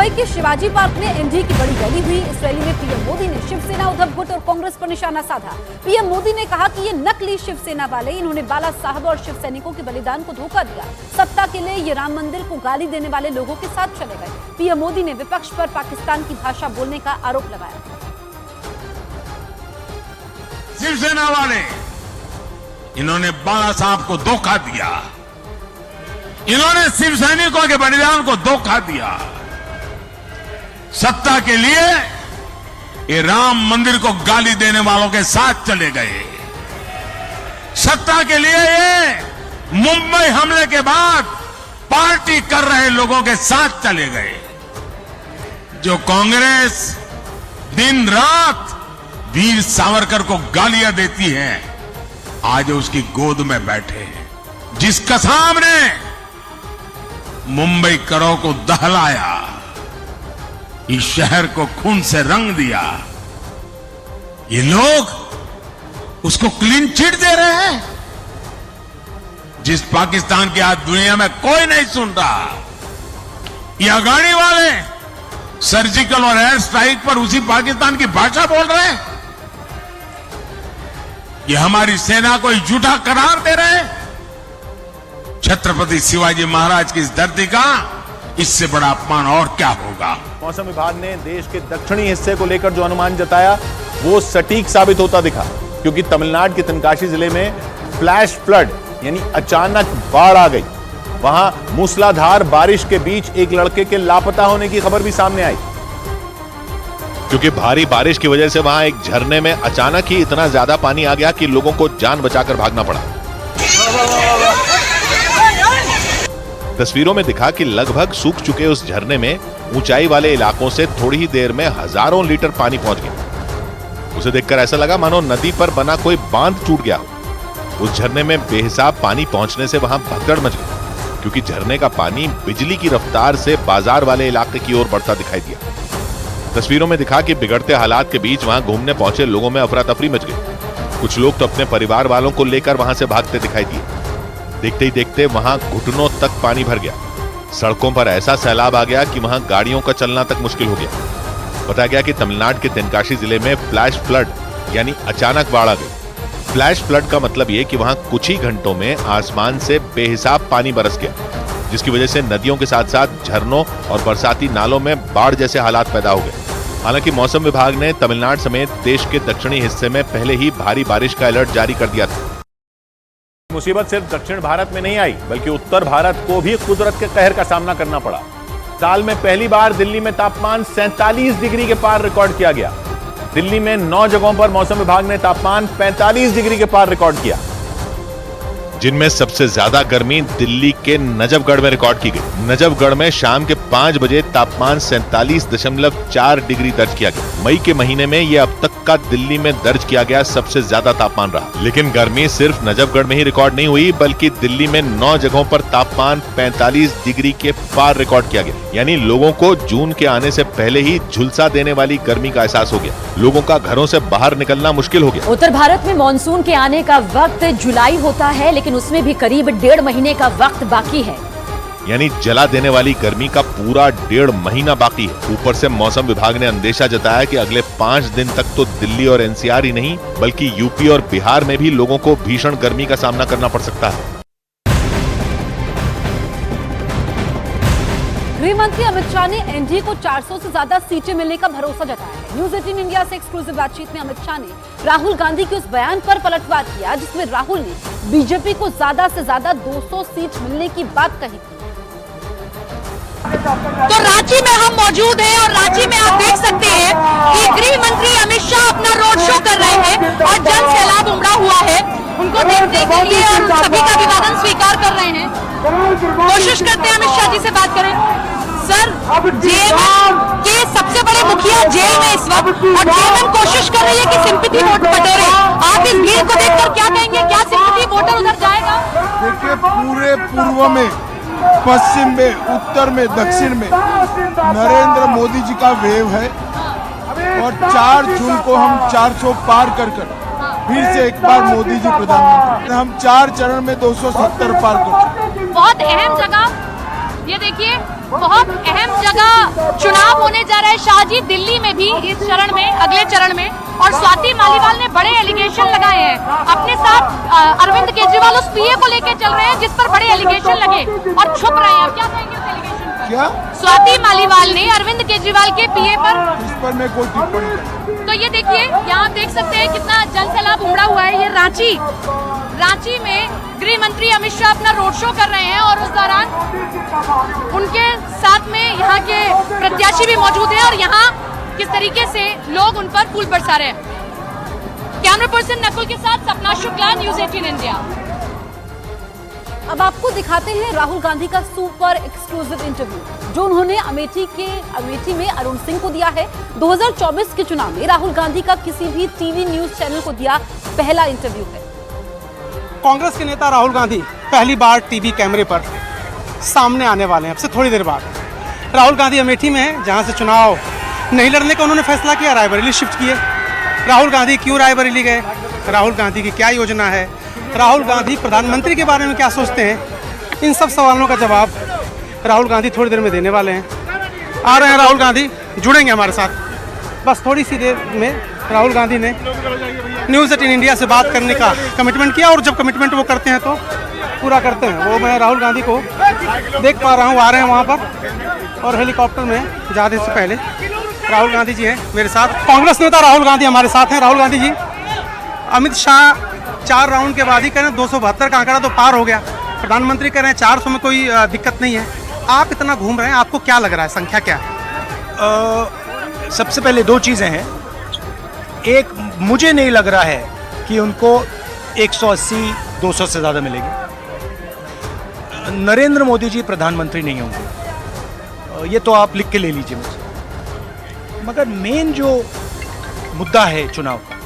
मुंबई के शिवाजी पार्क में एनडीए की बड़ी रैली हुई। इस रैली में पीएम मोदी ने शिवसेना, उद्धव गुट और कांग्रेस पर निशाना साधा। पीएम मोदी ने कहा कि ये नकली शिवसेना वाले, इन्होंने बाला साहब और शिव सैनिकों के बलिदान को धोखा दिया। सत्ता के लिए ये राम मंदिर को गाली देने वाले लोगों के साथ चले गए। पीएम मोदी ने विपक्ष पर पाकिस्तान की भाषा बोलने का आरोप लगाया। शिवसेना वाले, इन्होंने बाला साहब को धोखा दिया, इन्होंने शिव सैनिकों के बलिदान को धोखा दिया। सत्ता के लिए ये राम मंदिर को गाली देने वालों के साथ चले गए। सत्ता के लिए ये मुंबई हमले के बाद पार्टी कर रहे लोगों के साथ चले गए। जो कांग्रेस दिन रात वीर सावरकर को गालियां देती है, आज उसकी गोद में बैठे हैं। जिस कसाब ने मुंबई करों को दहलाया, इस शहर को खून से रंग दिया, ये लोग उसको क्लीन चिट दे रहे हैं। जिस पाकिस्तान की आज दुनिया में कोई नहीं सुन रहा, ये अगाड़ी वाले सर्जिकल और एयर स्ट्राइक पर उसी पाकिस्तान की भाषा बोल रहे हैं। ये हमारी सेना को झूठा करार दे रहे हैं। छत्रपति शिवाजी महाराज की इस धरती का इससे बड़ा अपमान और क्या होगा। मौसम विभाग ने देश के दक्षिणी हिस्से को लेकर जो अनुमान जताया वो सटीक साबित होता दिखा, क्योंकि तमिलनाडु के तेनकाशी जिले में फ्लैश फ्लड यानी अचानक बाढ़ आ गई। वहां मूसलाधार बारिश के बीच एक लड़के के लापता होने की खबर भी सामने आई, क्योंकि भारी बारिश की वजह से वहां एक झरने में अचानक ही इतना ज्यादा पानी आ गया कि लोगों को जान बचाकर भागना पड़ा। तस्वीरों में दिखा कि लगभग सूख चुके उस झरने में ऊंचाई वाले इलाकों से थोड़ी ही देर में हजारों लीटर पानी पहुंच गया। उसे देखकर ऐसा लगा मानो नदी पर बना कोई बांध टूट गया। उस झरने में बेहिसाब पानी पहुंचने से वहां भगदड़ मच गई, क्योंकि झरने का पानी बिजली की रफ्तार से बाजार वाले इलाके की ओर बढ़ता दिखाई दिया। तस्वीरों में दिखा कि बिगड़ते हालात के बीच वहां घूमने पहुंचे लोगों में अफरा तफरी मच गई। कुछ लोग तो अपने परिवार वालों को लेकर वहां से भागते दिखाई दिए। देखते ही देखते वहां घुटनों तक पानी भर गया। सड़कों पर ऐसा सैलाब आ गया कि वहां गाड़ियों का चलना तक मुश्किल हो गया। बताया गया कि तमिलनाडु के तेनकाशी जिले में फ्लैश फ्लड यानी अचानक बाढ़ आ गई। फ्लैश फ्लड का मतलब यह कि वहां कुछ ही घंटों में आसमान से बेहिसाब पानी बरस गया, जिसकी वजह से नदियों के साथ साथ झरनों और बरसाती नालों में बाढ़ जैसे हालात पैदा हो गए। हालांकि मौसम विभाग ने तमिलनाडु समेत देश के दक्षिणी हिस्से में पहले ही भारी बारिश का अलर्ट जारी कर दिया था। मुसीबत सिर्फ दक्षिण भारत में नहीं आई, बल्कि उत्तर भारत को भी कुदरत के कहर का सामना करना पड़ा। साल में पहली बार दिल्ली में तापमान 47 डिग्री के पार रिकॉर्ड किया गया। दिल्ली में 9 जगहों पर मौसम विभाग ने तापमान 45 डिग्री के पार रिकॉर्ड किया, जिनमें सबसे ज्यादा गर्मी दिल्ली के नजफगढ़ में रिकॉर्ड की गई। नजफगढ़ में शाम के 5 बजे तापमान 47.4 डिग्री दर्ज किया गया। मई के महीने में यह अब तक का दिल्ली में दर्ज किया गया सबसे ज्यादा तापमान रहा। लेकिन गर्मी सिर्फ नजफगढ़ में ही रिकॉर्ड नहीं हुई, बल्कि दिल्ली में 9 जगहों पर तापमान 45 डिग्री के पार रिकॉर्ड किया गया। यानी लोगों को जून के आने से पहले ही झुलसा देने वाली गर्मी का एहसास हो गया। लोगों का घरों से बाहर निकलना मुश्किल हो गया। उत्तर भारत में मानसून के आने का वक्त जुलाई होता है, लेकिन उसमें भी करीब 1.5 महीने का वक्त बाकी है। यानी जला देने वाली गर्मी का पूरा 1.5 महीना बाकी है। ऊपर से मौसम विभाग ने अंदेशा जताया कि अगले 5 दिन तक तो दिल्ली और एनसीआर ही नहीं, बल्कि यूपी और बिहार में भी लोगों को भीषण गर्मी का सामना करना पड़ सकता है। गृह मंत्री अमित शाह ने एनडीए को 400 से ज्यादा सीटें मिलने का भरोसा जताया है। न्यूज 18 इंडिया से एक्सक्लूसिव बातचीत में अमित शाह ने राहुल गांधी के उस बयान पर पलटवार किया, जिसमें राहुल ने बीजेपी को ज्यादा से ज्यादा 200 सीट मिलने की बात कही थी। तो रांची में हम मौजूद हैं और रांची में आप देख सकते हैं कि गृह मंत्री अमित शाह अपना रोड शो कर रहे हैं और जन सैलाब उमड़ा हुआ है उनको देखने के लिए, और सभी का अभिवादन स्वीकार कर रहे हैं। कोशिश करते हैं अमित शाह जी से बात करें। सर, जेएमएम के सबसे बड़े मुखिया जेल में इस वक्त, और जेएमएम कोशिश कर रही है कि सिंपैथी वोट बटोरे। आप इस भीड़ को देखकर क्या कहेंगे, क्या सिंपैथी वोटर उधर जाएगा? देखिए, पूरे पूर्व में, पश्चिम में, उत्तर में, दक्षिण में नरेंद्र मोदी जी का वेव है, और 4 जून को हम 400 पार कर फिर से एक बार मोदी जी प्रधानमंत्री। हम 4 चरण में 270 पार कर चुके। बहुत अहम जगह ये देखिए, बहुत अहम जगह चुनाव होने जा रहा है शाहजी, दिल्ली में भी इस चरण में, अगले चरण में। और स्वाति मालीवाल ने बड़े एलिगेशन लगाए हैं अपने साथ। अरविंद केजरीवाल उस पीए को लेकर चल रहे हैं जिस पर बड़े एलिगेशन लगे और छुप रहे हैं। आप क्या कहेंगे उस एलिगेशन पर? क्या स्वाति मालीवाल ने अरविंद केजरीवाल के पीए पर, इस पर मैं कोई टिप्पणी नहीं। तो ये देखिए, यहाँ देख सकते हैं कितना जन सैलाब उमड़ा हुआ है। ये रांची में गृह मंत्री अमित शाह अपना रोड शो कर रहे हैं और उस दौरान उनके साथ में यहाँ के प्रत्याशी भी मौजूद हैं और यहाँ किस तरीके से लोग उन पर फूल बरसा रहे हैं। कैमरा पर्सन नकुल के साथ सपना शुक्ला, न्यूज़ 18 इंडिया। अब आपको दिखाते हैं राहुल गांधी का सुपर एक्सक्लूसिव इंटरव्यू जो उन्होंने अमेठी में अरुण सिंह को दिया है। 2024 के चुनाव में राहुल गांधी का किसी भी टीवी न्यूज चैनल को दिया पहला इंटरव्यू है। कांग्रेस के नेता राहुल गांधी पहली बार टीवी कैमरे पर सामने आने वाले हैं अब से थोड़ी देर बाद। राहुल गांधी अमेठी में है जहां से चुनाव नहीं लड़ने का उन्होंने फैसला किया, रायबरेली शिफ्ट किए। राहुल गांधी क्यों रायबरेली गए, राहुल गांधी की क्या योजना है, राहुल गांधी प्रधानमंत्री के बारे में क्या सोचते हैं, इन सब सवालों का जवाब राहुल गांधी थोड़ी देर में देने वाले हैं। आ रहे हैं राहुल गांधी, जुड़ेंगे हमारे साथ। बस थोड़ी सी देर में राहुल गांधी ने न्यूज़ 18 इंडिया से बात करने का कमिटमेंट किया और जब कमिटमेंट वो करते हैं तो पूरा करते हैं। वो मैं राहुल गांधी को देख पा रहा हूँ, आ रहे हैं वहाँ पर और हेलीकॉप्टर में जाने से पहले राहुल गांधी जी हैं मेरे साथ। कांग्रेस नेता राहुल गांधी हमारे साथ हैं। राहुल गांधी जी, अमित शाह 4 राउंड के बाद ही कह रहे हैं 272 का आंकड़ा तो पार हो गया, प्रधानमंत्री कह रहे हैं 400 में कोई दिक्कत नहीं है। आप इतना घूम रहे हैं, आपको क्या लग रहा है, संख्या क्या है? सबसे पहले 2 चीज़ें हैं। एक, मुझे नहीं लग रहा है कि उनको 180-200 से ज़्यादा मिलेगी। नरेंद्र मोदी जी प्रधानमंत्री नहीं होंगे, ये तो आप लिख के ले लीजिए मुझसे। मगर मेन जो मुद्दा है चुनाव का,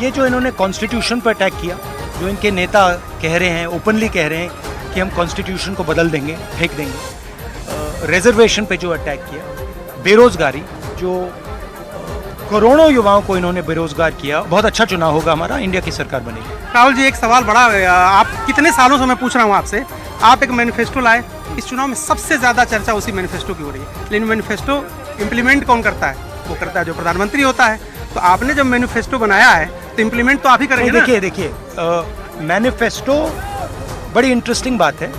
ये जो इन्होंने कॉन्स्टिट्यूशन पर अटैक किया, जो इनके नेता कह रहे हैं, ओपनली कह रहे हैं कि हम कॉन्स्टिट्यूशन को बदल देंगे, फेंक देंगे। रिजर्वेशन पे जो अटैक किया, बेरोजगारी, जो करोड़ों युवाओं को इन्होंने बेरोजगार किया। बहुत अच्छा चुनाव होगा हमारा, इंडिया की सरकार बनेगी। राहुल जी, एक सवाल बड़ा, आप कितने सालों से मैं पूछ रहा हूँ आपसे, आप एक मैनिफेस्टो लाए, इस चुनाव में सबसे ज़्यादा चर्चा उसी मैनिफेस्टो की हो रही है, लेकिन मैनिफेस्टो इम्प्लीमेंट कौन करता है? वो करता है जो प्रधानमंत्री होता है। तो आपने जब मैनिफेस्टो बनाया है तो इम्प्लीमेंट तो आप ही करेंगे ना? देखिए, मैनिफेस्टो बड़ी इंटरेस्टिंग बात है।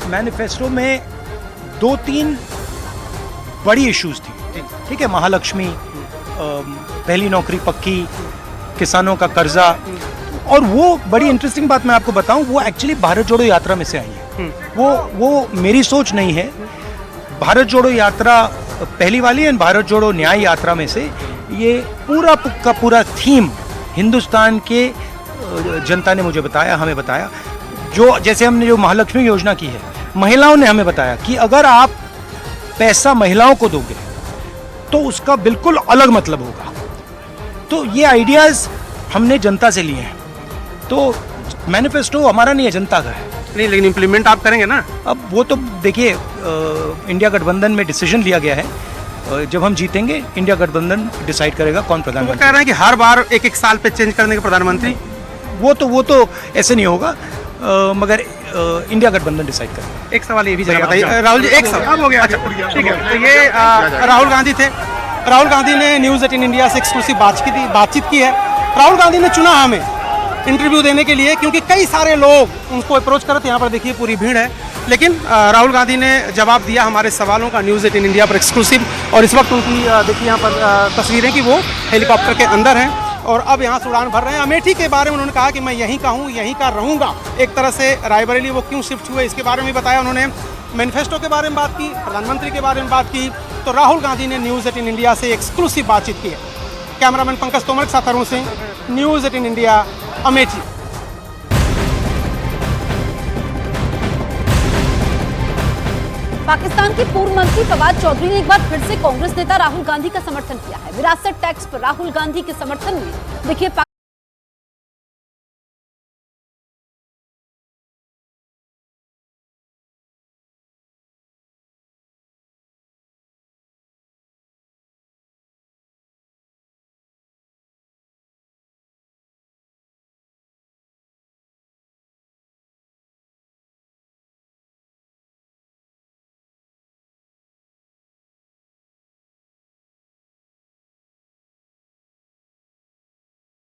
मैनिफेस्टो में 2-3 बड़ी इश्यूज थी, ठीक है, महालक्ष्मी, पहली नौकरी पक्की, किसानों का कर्जा, और वो बड़ी इंटरेस्टिंग बात मैं आपको बताऊं, वो एक्चुअली भारत जोड़ो यात्रा में से आई है। वो मेरी सोच नहीं है। भारत जोड़ो यात्रा पहली वाली है, भारत जोड़ो न्याय यात्रा में से ये पूरा का पूरा थीम हिंदुस्तान के जनता ने मुझे बताया, हमें बताया। जो जैसे हमने जो महालक्ष्मी योजना की है, महिलाओं ने हमें बताया कि अगर आप पैसा महिलाओं को दोगे तो उसका बिल्कुल अलग मतलब होगा। तो ये आइडियाज़ हमने जनता से लिए हैं। तो मैनिफेस्टो हमारा नहीं है, जनता का है। नहीं, लेकिन इम्प्लीमेंट आप करेंगे ना? अब वो तो देखिए, इंडिया गठबंधन में डिसीजन लिया गया है, जब हम जीतेंगे इंडिया गठबंधन डिसाइड करेगा कौन वो प्रधानमंत्री। कह रहे हैं कि हर बार एक साल पे चेंज करने के प्रधानमंत्री। वो तो ऐसे नहीं होगा, मगर इंडिया गठबंधन डिसाइड करेगा। एक सवाल ये भी जरा बताइए राहुल जी, एक सवाल हो गया, ठीक है। तो ये राहुल गांधी थे। राहुल गांधी ने न्यूज़ 18 इंडिया से एक्सक्लूसिव बातचीत की है। राहुल गांधी ने चुना हमें इंटरव्यू देने के लिए क्योंकि कई सारे लोग उनको अप्रोच कर रहे थे। यहाँ पर देखिए पूरी भीड़ है, लेकिन राहुल गांधी ने जवाब दिया हमारे सवालों का न्यूज़ 18 इंडिया पर एक्सक्लूसिव। और इस वक्त उनकी देखिए यहाँ पर तस्वीरें कि वो हेलीकॉप्टर के अंदर हैं और अब यहाँ से उड़ान भर रहे हैं। अमेठी के बारे में उन्होंने कहा कि मैं यहीं का हूँ, यहीं का रहूँगा। एक तरह से रायबरेली वो क्यों शिफ्ट हुए इसके बारे में बताया उन्होंने। मैनिफेस्टो के बारे में बात की, प्रधानमंत्री के बारे में बात की। तो राहुल गांधी ने न्यूज़ 18 इंडिया से एक्सक्लूसिव बातचीत की है। कैमरामैन पंकज तोमर के साथ अरुण सिंह, न्यूज़ 18 इंडिया, अमेठी। पाकिस्तान के पूर्व मंत्री फवाद चौधरी ने एक बार फिर से कांग्रेस नेता राहुल गांधी का समर्थन किया है। विरासत टैक्स पर राहुल गांधी के समर्थन में देखिए